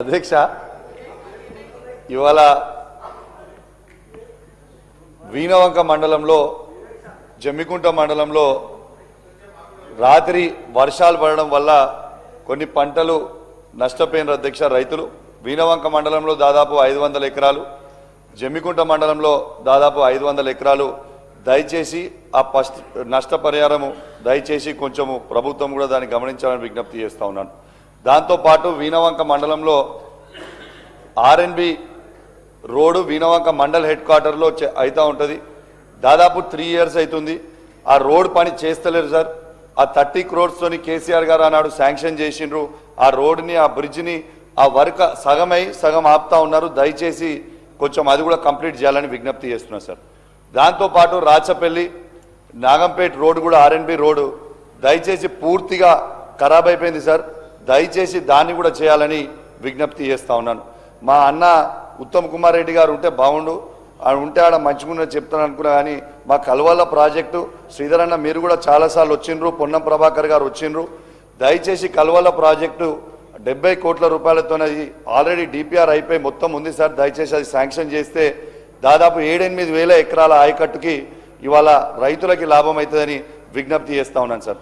అధ్యక్ష ఇవాళ వీణవంక మండలంలో జమ్మికుంట మండలంలో రాత్రి వర్షాలు పడడం వల్ల కొన్ని పంటలు నష్టపోయిన అధ్యక్ష రైతులు వీణవంక మండలంలో దాదాపు 500 ఎకరాలు జమ్మికుంట మండలంలో దాదాపు 500 ఎకరాలు దయచేసి ఆ నష్టపరిహారము దయచేసి కొంచెము ప్రభుత్వం కూడా దాన్ని గమనించాలని విజ్ఞప్తి చేస్తా ఉన్నాను దాంతో పాటు వీణవంక మండలంలో RNB road Veenavanka mandal head క్వార్టర్లో అయితా ఉంటుంది దాదాపు 3 years అవుతుంది ఆ రోడ్ పని చేస్తలేరు సార్ ఆ 30 crores తోని కేసీఆర్ గారు అన్నాడు శాంక్షన్ చేసిండ్రు ఆ రోడ్ని ఆ బ్రిడ్జిని ఆ వర్క్ సగమై సగం ఆపుతా ఉన్నారు దయచేసి కొంచెం అది కూడా కంప్లీట్ చేయాలని విజ్ఞప్తి చేస్తున్నా సార్ దాంతోపాటు రాచపల్లి నాగంపేట రోడ్డు కూడా ఆర్ఎన్బి రోడ్డు దయచేసి పూర్తిగా ఖరాబ్ అయిపోయింది సార్ దయచేసి దాన్ని కూడా చేయాలని విజ్ఞప్తి చేస్తా ఉన్నాను మా అన్న ఉత్తమ్ కుమార్ రెడ్డి గారు ఉంటే బాగుండు ఉంటే ఆడ మంచిగా చెప్తాను అనుకున్నా కానీ మా కల్వల్ల ప్రాజెక్టు శ్రీధర్ అన్న మీరు కూడా చాలాసార్లు వచ్చిండ్రు పొన్నం ప్రభాకర్ గారు వచ్చిండ్రు దయచేసి కల్వల్ల ప్రాజెక్టు 70 కోట్ల రూపాయలతోనే ఆల్రెడీ డిపిఆర్ అయిపోయి మొత్తం ఉంది సార్ దయచేసి అది శాంక్షన్ చేస్తే దాదాపు 7-8 వేల ఎకరాల ఆయకట్టుకి ఇవాళ రైతులకి లాభం అవుతుందని విజ్ఞప్తి చేస్తా ఉన్నాను సార్